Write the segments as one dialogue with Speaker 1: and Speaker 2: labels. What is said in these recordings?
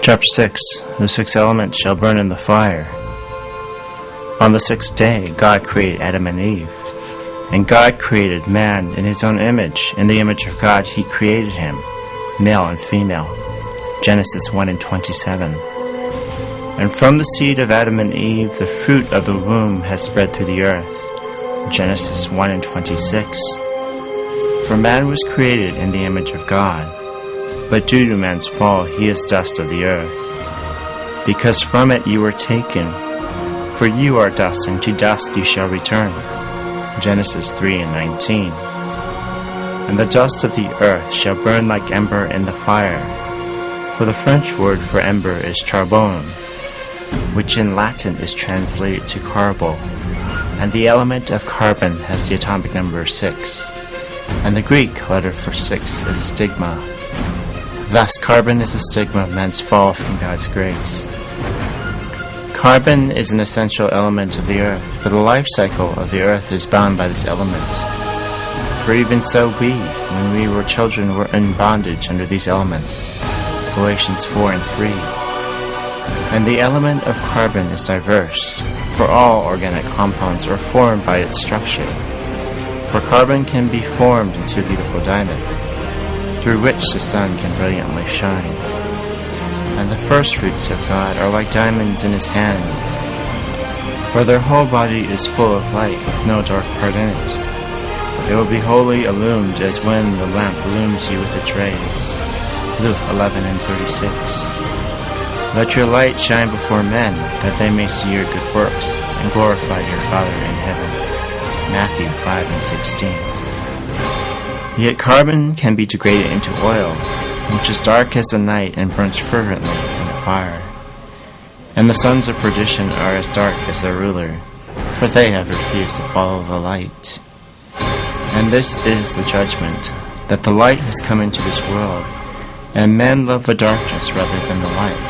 Speaker 1: Chapter 6. The six elements shall burn in the fire. On the sixth day, God created Adam and Eve. And God created man in his own image. In the image of God he created him, male and female. Genesis 1:27. And from the seed of Adam and Eve, the fruit of the womb has spread through the earth. Genesis 1:26. For man was created in the image of God, but due to man's fall he is dust of the earth. Because from it you were taken, for you are dust, and to dust you shall return. Genesis 3:19. And the dust of the earth shall burn like ember in the fire. For the French word for ember is charbon, which in Latin is translated to carbol, and the element of carbon has the atomic number 6, and the Greek letter for 6 is stigma. Thus, carbon is a stigma of man's fall from God's grace. Carbon is an essential element of the earth, for the life cycle of the earth is bound by this element. For even so we, when we were children, were in bondage under these elements. Galatians 4:3. And the element of carbon is diverse, for all organic compounds are formed by its structure. For carbon can be formed into a beautiful diamond, through which the sun can brilliantly shine. And the first fruits of God are like diamonds in his hands, for their whole body is full of light, with no dark part in it. It will be wholly illumined as when the lamp illumines you with its rays. Luke 11:36. Let your light shine before men, that they may see your good works, and glorify your Father in heaven. Matthew 5:16. Yet carbon can be degraded into oil, which is dark as the night and burns fervently in the fire. And the sons of perdition are as dark as their ruler, for they have refused to follow the light. And this is the judgment, that the light has come into this world, and men love the darkness rather than the light,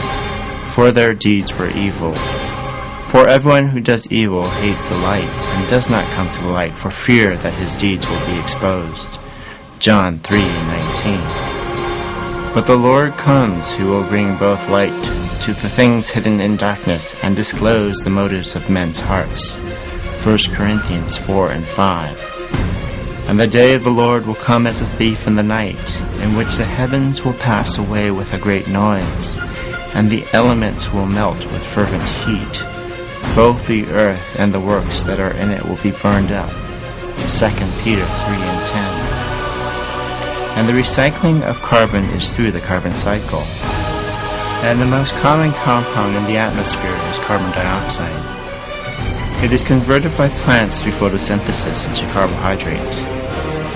Speaker 1: for their deeds were evil. For everyone who does evil hates the light, and does not come to the light for fear that his deeds will be exposed. John 3:19. But the Lord comes, who will bring both light to the things hidden in darkness, and disclose the motives of men's hearts. 1 Corinthians 4:5. And the day of the Lord will come as a thief in the night, in which the heavens will pass away with a great noise, and the elements will melt with fervent heat. Both the earth and the works that are in it will be burned up. 2 Peter 3:10. And the recycling of carbon is through the carbon cycle. And the most common compound in the atmosphere is carbon dioxide. It is converted by plants through photosynthesis into carbohydrate.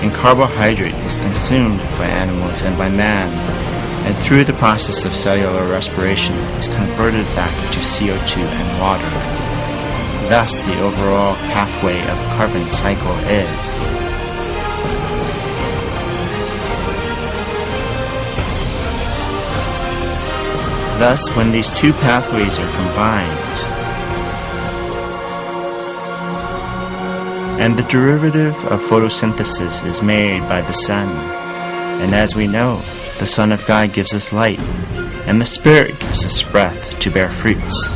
Speaker 1: And carbohydrate is consumed by animals and by man, and through the process of cellular respiration is converted back into CO2 and water. Thus, the overall pathway of the carbon cycle is: thus, when these two pathways are combined, and the derivative of photosynthesis is made by the sun, and as we know, the Son of God gives us light, and the Spirit gives us breath to bear fruits,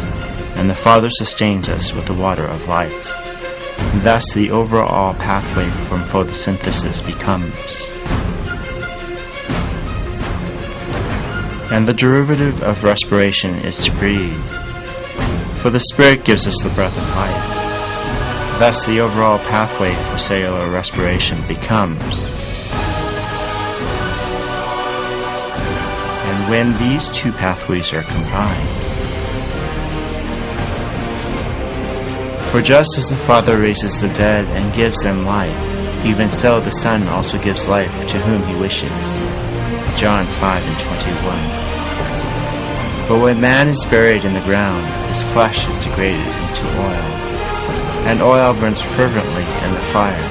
Speaker 1: and the Father sustains us with the water of life. Thus, the overall pathway from photosynthesis becomes: and the derivative of respiration is to breathe, for the Spirit gives us the breath of life. Thus, the overall pathway for cellular respiration becomes: and when these two pathways are combined, for just as the Father raises the dead and gives them life, even so the Son also gives life to whom he wishes. John 5:21. But when man is buried in the ground, his flesh is degraded into oil, and oil burns fervently in the fire.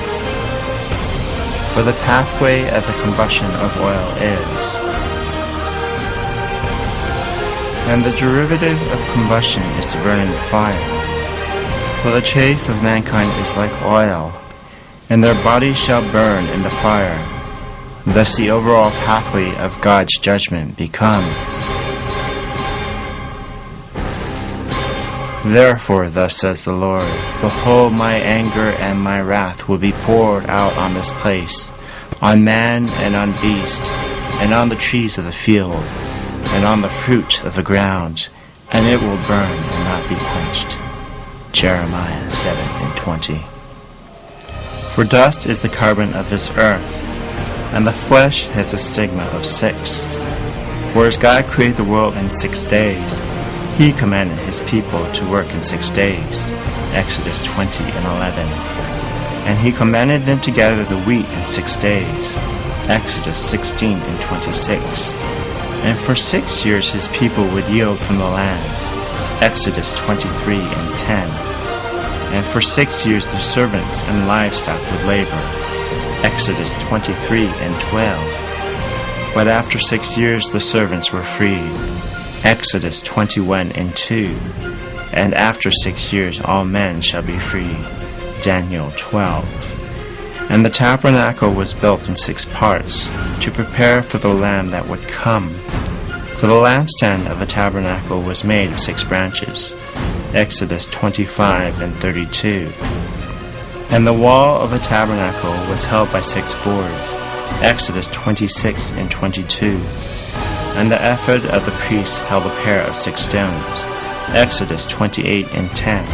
Speaker 1: For the pathway of the combustion of oil is: and the derivative of combustion is to burn in the fire. For the chaff of mankind is like oil, and their bodies shall burn in the fire. Thus the overall pathway of God's judgment becomes: Therefore, thus says the Lord, behold, my anger and my wrath will be poured out on this place, on man and on beast, and on the trees of the field, and on the fruit of the ground, and it will burn and not be quenched. Jeremiah 7:20. For dust is the carbon of this earth, and the flesh has the stigma of 6. For as God created the world in 6 days, He commanded His people to work in 6 days. Exodus 20:11. And He commanded them to gather the wheat in 6 days. Exodus 16:26. And for 6 years His people would yield from the land. Exodus 23:10. And for 6 years the servants and livestock would labor. Exodus 23:12. But after 6 years the servants were freed. Exodus 21:2. And after 6 years all men shall be free. Daniel 12. And the tabernacle was built in 6 parts, to prepare for the Lamb that would come. For the lampstand of the tabernacle was made of 6 branches. Exodus 25:32. And the wall of the tabernacle was held by 6 boards. Exodus 26:22. And the ephod of the priests held a pair of 6 stones. Exodus 28:10.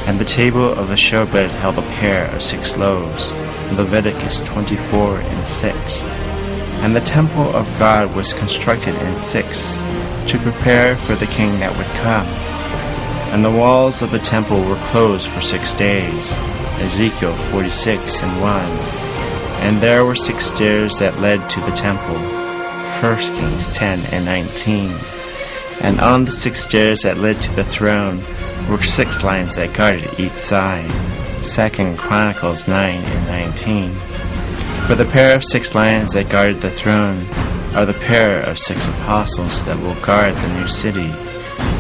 Speaker 1: And the table of the showbread held a pair of 6 loaves. Leviticus 24:6. And the temple of God was constructed in 6, to prepare for the king that would come. And the walls of the temple were closed for 6 days. Ezekiel 46:1. And there were 6 stairs that led to the temple. 1 Kings 10:19. And on the 6 stairs that led to the throne were 6 lions that guarded each side. 2 Chronicles 9:19. For the pair of 6 lions that guarded the throne are the pair of 6 apostles that will guard the new city.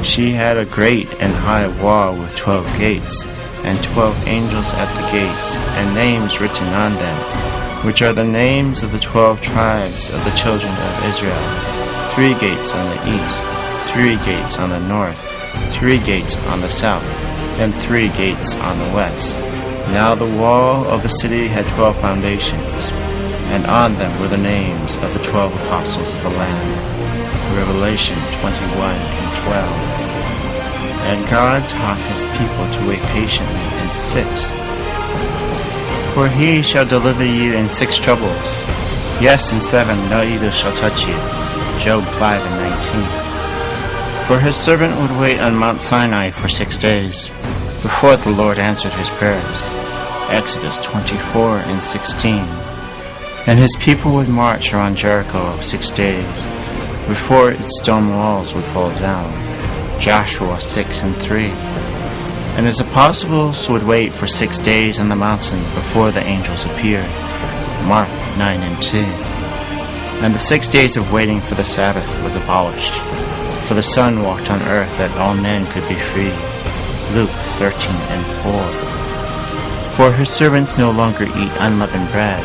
Speaker 1: She had a great and high wall with 12 gates, and 12 angels at the gates, and names written on them, which are the names of the 12 tribes of the children of Israel. 3 gates on the east, 3 gates on the north, 3 gates on the south, and 3 gates on the west. Now the wall of the city had 12 foundations, and on them were the names of the 12 apostles of the Lamb. Revelation 21:12. And God taught His people to wait patiently in 6. For He shall deliver you in 6 troubles. Yes, in 7 no evil shall touch you. Job 5:19. For His servant would wait on Mount Sinai for 6 days, before the Lord answered his prayers. Exodus 24:16. And His people would march around Jericho 6 days, before its stone walls would fall down. Joshua 6:3. And His apostles would wait for 6 days on the mountain before the angels appeared. Mark 9:2. And the 6 days of waiting for the Sabbath was abolished, for the Son walked on earth that all men could be free. Luke 13:4. For His servants no longer eat unleavened bread,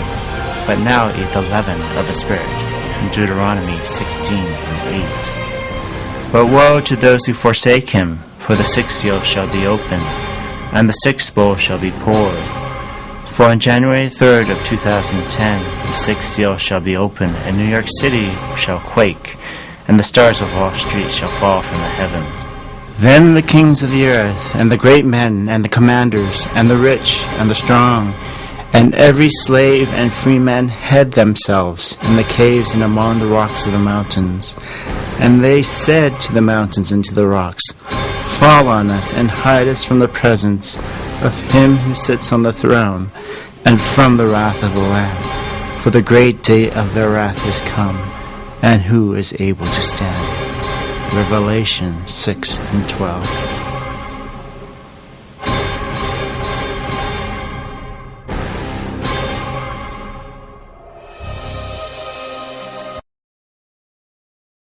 Speaker 1: but now eat the leaven of the Spirit. Deuteronomy 16:8. But woe to those who forsake Him, for the 6th seal shall be opened, and the 6th bowl shall be poured. For on January 3rd of 2010, the 6th seal shall be opened, and New York City shall quake, and the stars of Wall Street shall fall from the heavens. Then the kings of the earth, and the great men, and the commanders, and the rich, and the strong, and every slave and free man hid themselves in the caves and among the rocks of the mountains. And they said to the mountains and to the rocks, Fall on us, and hide us from the presence of Him who sits on the throne, and from the wrath of the Lamb. For the great day of their wrath is come, and who is able to stand? Revelation 6:12.